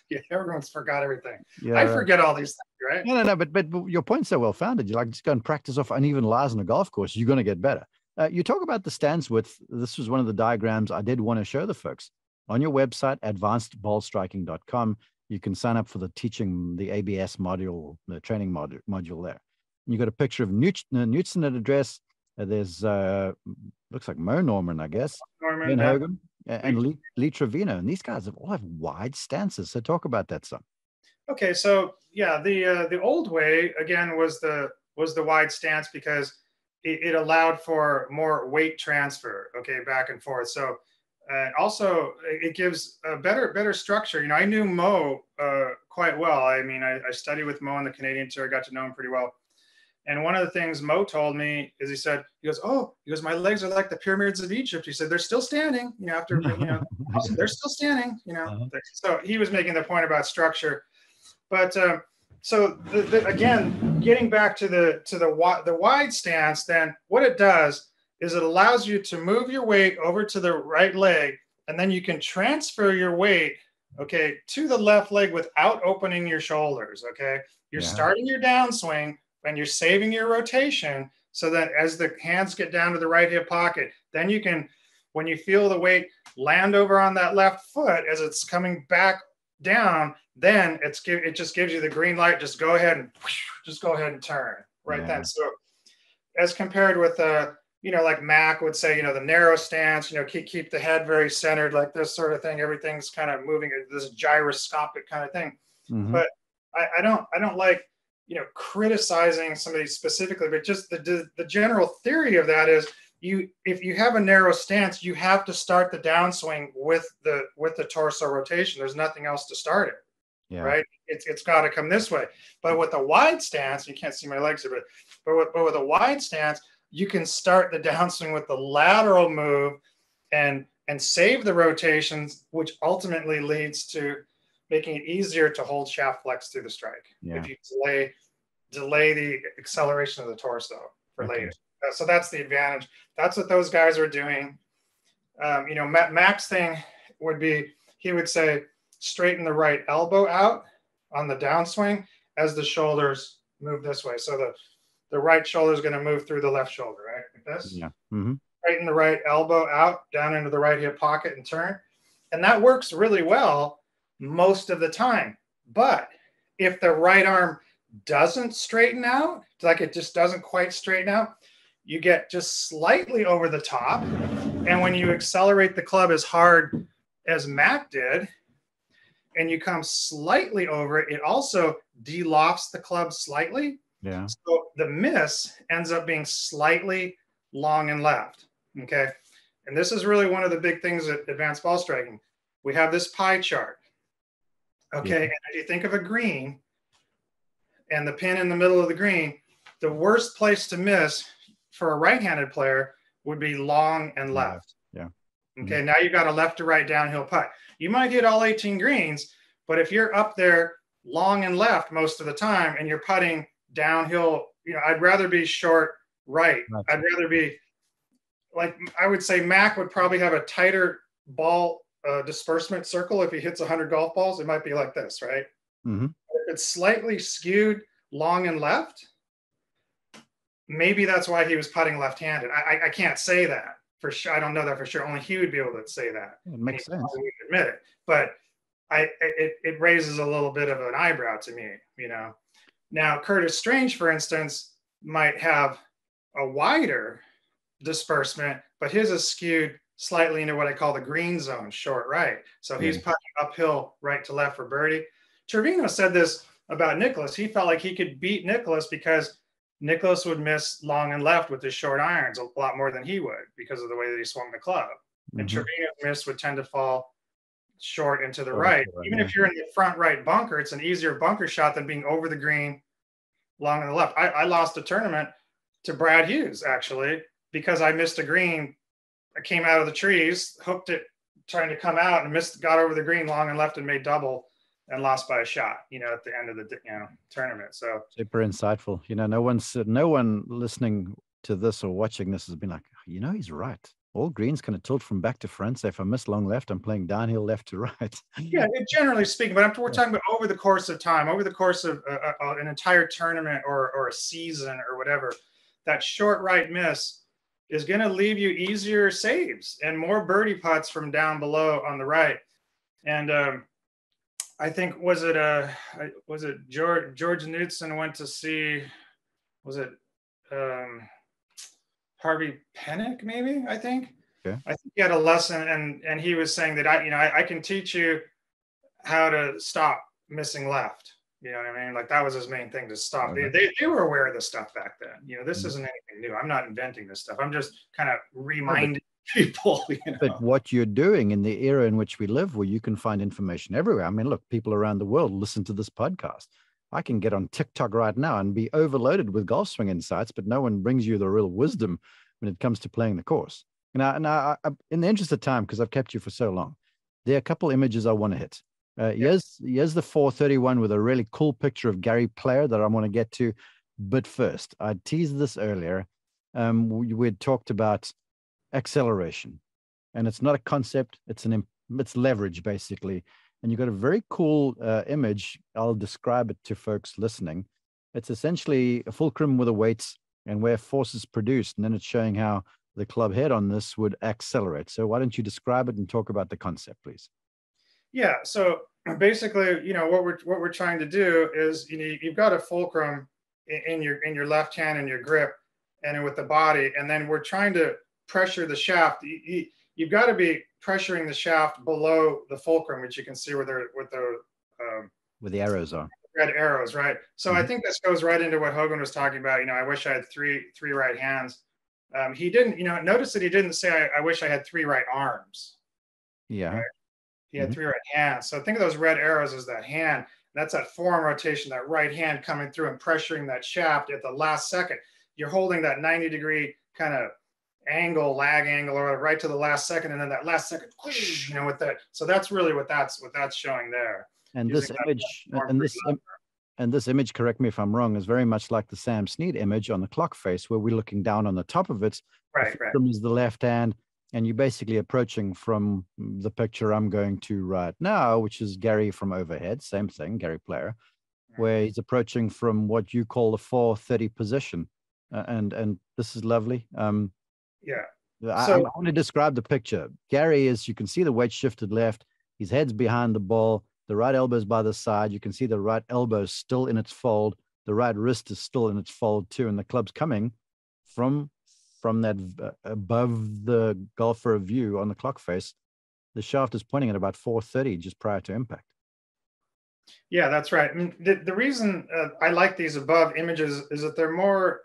Yeah, everyone's forgot everything. Yeah, I forget all these things, right? No, but your point's so well founded. You just go and practice off uneven lies on a golf course. You're going to get better. You talk about the stance width. This was one of the diagrams I did want to show the folks. On your website, advancedballstriking.com, you can sign up for the ABS module, the training module there. You got a picture of Knutson at address. There's, looks like Mo Norman, I guess. Ben Hogan and Lee Trevino. And these guys all have wide stances. So talk about that some. Okay, so yeah, the old way, again, was the wide stance because it allowed for more weight transfer, okay, back and forth. So also it gives a better structure. I knew Mo quite well. I I studied with Mo on the Canadian Tour. I got to know him pretty well. And one of the things Mo told me is he goes, my legs are like the pyramids of Egypt. He said, they're still standing, after, they're still standing, So he was making the point about structure. But so again, getting back to the wide stance, then what it does is it allows you to move your weight over to the right leg, and then you can transfer your weight, okay, to the left leg without opening your shoulders, okay? You're starting your downswing and you're saving your rotation. so that as the hands get down to the right hip pocket, then you can, when you feel the weight land over on that left foot as it's coming back down, then it just gives you the green light. Just go ahead and turn right then. So as compared with like Mac would say, the narrow stance, keep the head very centered, like this sort of thing. Everything's kind of moving, this gyroscopic kind of thing. But I don't like, criticizing somebody specifically, but just the general theory of that is, if you have a narrow stance, you have to start the downswing with the torso rotation. There's nothing else to start it, right? It's got to come this way. But with a wide stance, you can't see my legs here, but with a wide stance, you can start the downswing with the lateral move and save the rotations, which ultimately leads to making it easier to hold shaft flex through the strike. If you delay the acceleration of the torso for later. So that's the advantage. That's what those guys are doing. Mac's thing would be, he would say, straighten the right elbow out on the downswing as the shoulders move this way. So the right shoulder is going to move through the left shoulder, right? Like this. Straighten the right elbow out, down into the right hip pocket and turn. And that works really well most of the time. But if the right arm doesn't straighten out, like it just doesn't quite straighten out, you get just slightly over the top. And when you accelerate the club as hard as Mac did, and you come slightly over it, it also de-lofts the club slightly. So the miss ends up being slightly long and left. Okay. And this is really one of the big things at advanced ball striking. We have this pie chart. Okay. And if you think of a green and the pin in the middle of the green, the worst place to miss for a right-handed player would be long and left. Okay, now you've got a left to right downhill putt. You might hit all 18 greens, but if you're up there long and left most of the time and you're putting downhill, I'd rather be short right. I'd rather be, like, I would say Mac would probably have a tighter ball disbursement circle. If he hits 100 golf balls, it might be like this, right? If it's slightly skewed long and left, maybe that's why he was putting left-handed. I can't say that for sure. I don't know that for sure. Only he would be able to say that. It makes sense. Admit it, but it raises a little bit of an eyebrow to me. Now Curtis Strange, for instance, might have a wider disbursement, but his is skewed slightly into what I call the green zone, short right. So he's putting uphill right to left for birdie. Trevino said this about Nicklaus. He felt like he could beat Nicklaus because Nicklaus would miss long and left with his short irons a lot more than he would because of the way that he swung the club. And Trevino's miss would tend to fall short into the right. Even if you're in the front right bunker, it's an easier bunker shot than being over the green long on the left. I lost a tournament to Brad Hughes, actually, because I missed a green. I came out of the trees, hooked it, trying to come out, and got over the green long and left and made double and lost by a shot, at the end of the tournament. So super insightful. No one listening to this or watching this has been like, he's right. All greens kind of tilt from back to front. So if I miss long left, I'm playing downhill left to right. Yeah, generally speaking, but we're talking about over the course of time, over the course of an entire tournament or a season or whatever, that short right miss is going to leave you easier saves and more birdie putts from down below on the right. And I think was it George Knudsen went to see, was it Harvey Pennick, maybe, I think. Okay. I think he had a lesson and he was saying that I can teach you how to stop missing left. You know what I mean? Like that was his main thing, to stop. They were aware of this stuff back then. This isn't anything new. I'm not inventing this stuff. I'm just kind of reminding people. But what you're doing in the era in which we live, where you can find information everywhere. I mean, look, people around the world listen to this podcast. I can get on TikTok right now and be overloaded with golf swing insights, but no one brings you the real wisdom when it comes to playing the course. Now, in the interest of time, because I've kept you for so long, there are a couple images I want to hit. Here's the 431 with a really cool picture of Gary Player that I want to get to. But first, I teased this earlier. We had talked about acceleration, and it's not a concept. It's leverage, basically. And you've got a very cool image. I'll describe it to folks listening. It's essentially a fulcrum with a weight and where force is produced. And then it's showing how the club head on this would accelerate. So why don't you describe it and talk about the concept, please? Yeah. So basically, what we're trying to do is, you've got a fulcrum in your left hand and your grip, and with the body, and then we're trying to pressure the shaft. You've got to be pressuring the shaft below the fulcrum, which you can see where the arrows are. Red arrows, right? So I think this goes right into what Hogan was talking about. I wish I had three right hands. He didn't, notice that he didn't say, I wish I had three right arms. Yeah. Right? He had three right hands. So think of those red arrows as that hand. That's that forearm rotation, that right hand coming through and pressuring that shaft at the last second. You're holding that 90-degree kind of angle, lag angle, or right to the last second, and then that last second, with that. So that's really what that's showing there. And this image, and this image, correct me if I'm wrong, is very much like the Sam Snead image on the clock face, where we're looking down on the top of it. Right. From is the left hand, and you're basically approaching from the picture I'm going to right now, which is Gary from overhead. Same thing, Gary Player, where he's approaching from what you call the 430 position, and this is lovely. I want to describe the picture. Gary is, you can see the weight shifted left. His head's behind the ball. The right elbow's by the side. You can see the right elbow still in its fold. The right wrist is still in its fold too. And the club's coming from that above the golfer view on the clock face. The shaft is pointing at about 430 just prior to impact. Yeah, that's right. I mean, the reason I like these above images is that they're more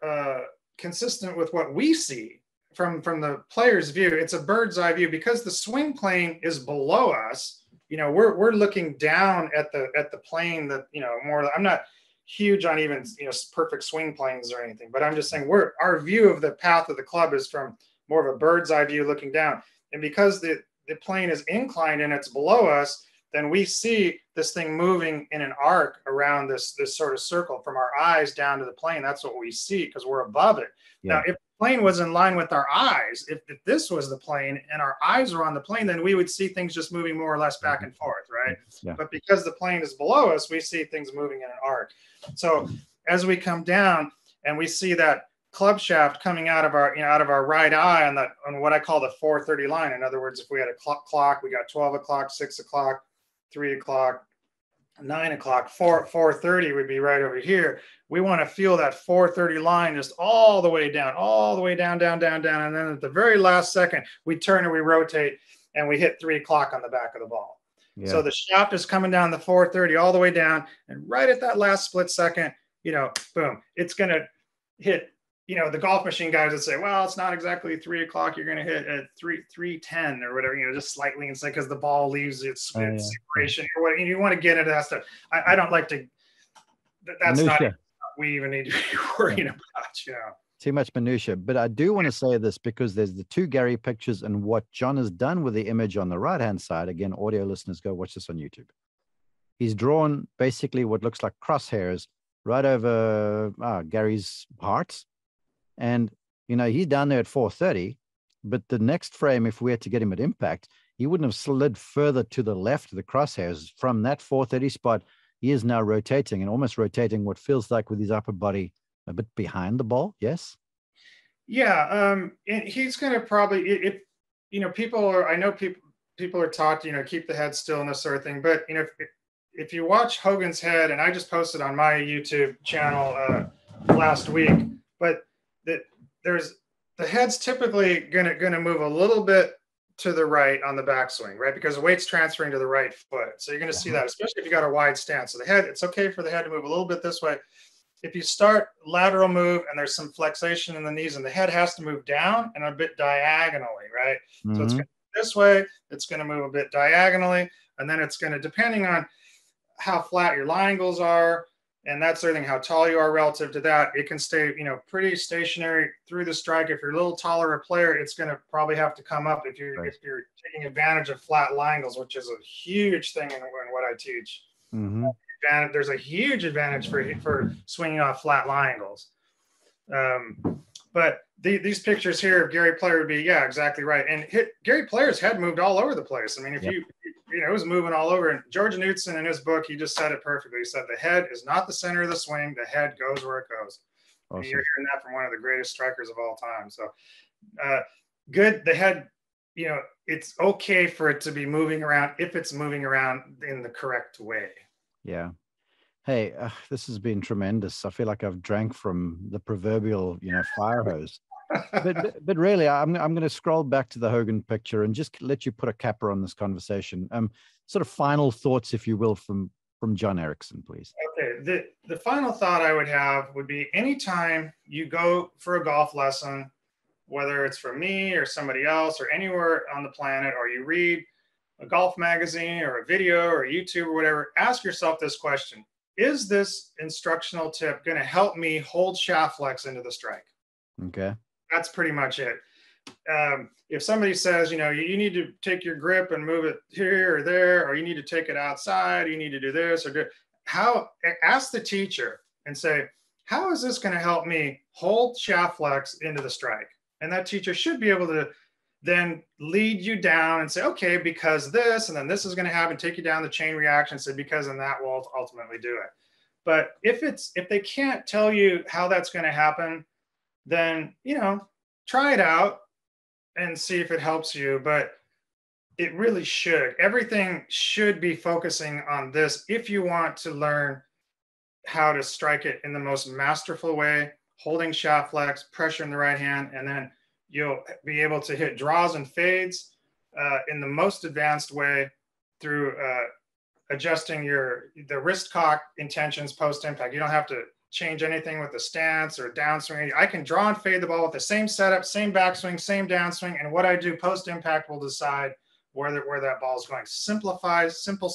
consistent with what we see from the player's view. It's a bird's eye view because the swing plane is below us. We're looking down at the plane that, more. I'm not huge on even, perfect swing planes or anything, but I'm just saying our view of the path of the club is from more of a bird's eye view looking down. And because the plane is inclined and it's below us, then we see this thing moving in an arc around this sort of circle from our eyes down to the plane. That's what we see because we're above it. Yeah. Now, if the plane was in line with our eyes, if this was the plane and our eyes were on the plane, then we would see things just moving more or less back and forth, right? Yeah. But because the plane is below us, we see things moving in an arc. So as we come down and we see that club shaft coming out of our right eye on what I call the 430 line. In other words, if we had a clock, we got 12 o'clock, 6 o'clock, 3 o'clock, 9 o'clock, 4:30 would be right over here. We want to feel that 4:30 line just all the way down, down. And then at the very last second, we turn and we rotate and we hit 3 o'clock on the back of the ball. Yeah. So the shaft is coming down the 4:30 all the way down. And right at that last split second, boom, it's going to hit. The golf machine guys would say, well, it's not exactly 3 o'clock. You're going to hit at 3:10 or whatever, just slightly inside because the ball leaves its separation or what. You want to get into that stuff. I don't like to. That's minutia. Not what we even need to be worrying about. Too much minutia. But I do want to say this because there's the two Gary pictures and what John has done with the image on the right-hand side. Again, audio listeners, go watch this on YouTube. He's drawn basically what looks like crosshairs right over Gary's heart. And, he's down there at 4:30, but the next frame, if we had to get him at impact, he wouldn't have slid further to the left of the crosshairs. From that 4:30 spot, he is now rotating and almost rotating what feels like with his upper body a bit behind the ball. Yes? Yeah. And he's going to probably, people are taught, keep the head still and this sort of thing. But, if you watch Hogan's head, and I just posted on my YouTube channel last week, but the head's typically gonna move a little bit to the right on the backswing, right? Because the weight's transferring to the right foot. So you're gonna see that, especially if you got a wide stance. So the head, it's okay for the head to move a little bit this way. If you start lateral move and there's some flexation in the knees, and the head has to move down and a bit diagonally, right? Mm-hmm. So it's gonna move this way, it's gonna move a bit diagonally, and then it's gonna, depending on how flat your line angles are, and that sort of thing, how tall you are relative to that, it can stay, pretty stationary through the strike. If you're a little taller a player, it's going to probably have to come up if you're taking advantage of flat line angles, which is a huge thing in what I teach. Mm-hmm. There's a huge advantage for swinging off flat line angles. But these pictures here of Gary Player would be, yeah, exactly right. And Gary Player's head moved all over the place. I mean, if it was moving all over. And George Knudson in his book, he just said it perfectly. He said the head is not the center of the swing. The head goes where it goes. Awesome. You're hearing that from one of the greatest strikers of all time. So good. They had, it's okay for it to be moving around if it's moving around in the correct way. Yeah. Hey, this has been tremendous. I feel like I've drank from the proverbial, fire hose. But really, I'm going to scroll back to the Hogan picture and just let you put a capper on this conversation. Sort of final thoughts, if you will, from John Erickson, please. Okay. The final thought I would have would be anytime you go for a golf lesson, whether it's from me or somebody else or anywhere on the planet, or you read a golf magazine or a video or YouTube or whatever, ask yourself this question. Is this instructional tip going to help me hold shaft flex into the strike? Okay. That's pretty much it. If somebody says, you need to take your grip and move it here or there, or you need to take it outside, you need to do this or ask the teacher and say, how is this going to help me hold shaft flex into the strike? And that teacher should be able to then lead you down and say, okay, because this, and then this is going to happen, take you down the chain reaction, say, because, and that will ultimately do it. But if they can't tell you how that's going to happen, then, try it out and see if it helps you. But it really should. Everything should be focusing on this if you want to learn how to strike it in the most masterful way, holding shaft flex, pressure in the right hand, and then you'll be able to hit draws and fades in the most advanced way through adjusting the wrist cock intentions post impact. You don't have to change anything with the stance or downswing. I can draw and fade the ball with the same setup, same backswing, same downswing, and what I do post impact will decide where that ball is going. Simplifies, simple.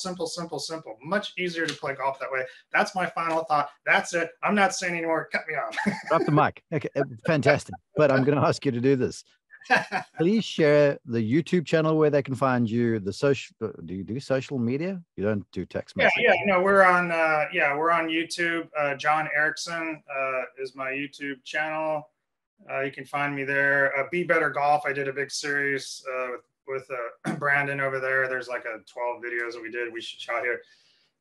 Much easier to play golf that way. That's my final thought. That's it. I'm not saying anymore. Cut me off. Drop the mic. Okay, fantastic. But I'm going to ask you to do this. Please share the YouTube channel where they can find you. The social. Do you do social media? You don't do text messaging? Yeah. No, we're on YouTube. John Erickson is my YouTube channel. You can find me there. Be Better Golf. I did a big series with Brandon over there. There's like 12 videos that we shot here.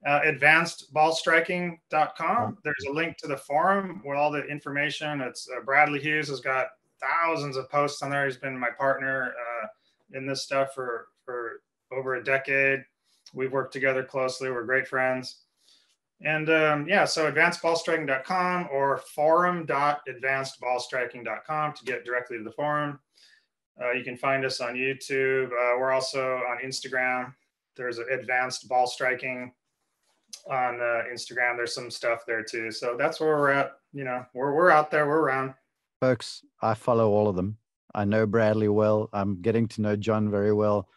Advancedballstriking.com. There's a link to the forum with all the information. It's Bradley Hughes has got thousands of posts on there. He's been my partner in this stuff for over a decade. We've worked together closely. We're great friends. And so advancedballstriking.com or forum.advancedballstriking.com to get directly to the forum. You can find us on YouTube. We're also on Instagram. There's Advanced Ball Striking on Instagram. There's some stuff there too. So that's where we're at. We're out there. We're around. Folks, I follow all of them. I know Bradley well. I'm getting to know John very well.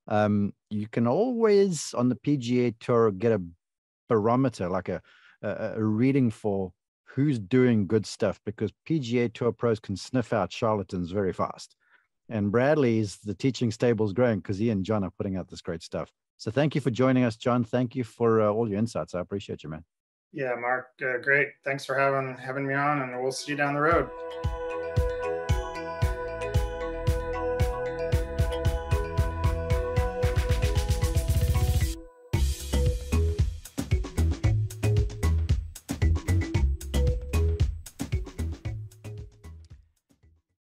You can always on the PGA Tour get a barometer, like a reading for who's doing good stuff, because PGA Tour pros can sniff out charlatans very fast. And Bradley's, the teaching stable's growing because he and John are putting out this great stuff. So thank you for joining us, John. Thank you for all your insights. I appreciate you, man. Yeah, Mark, great. Thanks for having me on, and we'll see you down the road.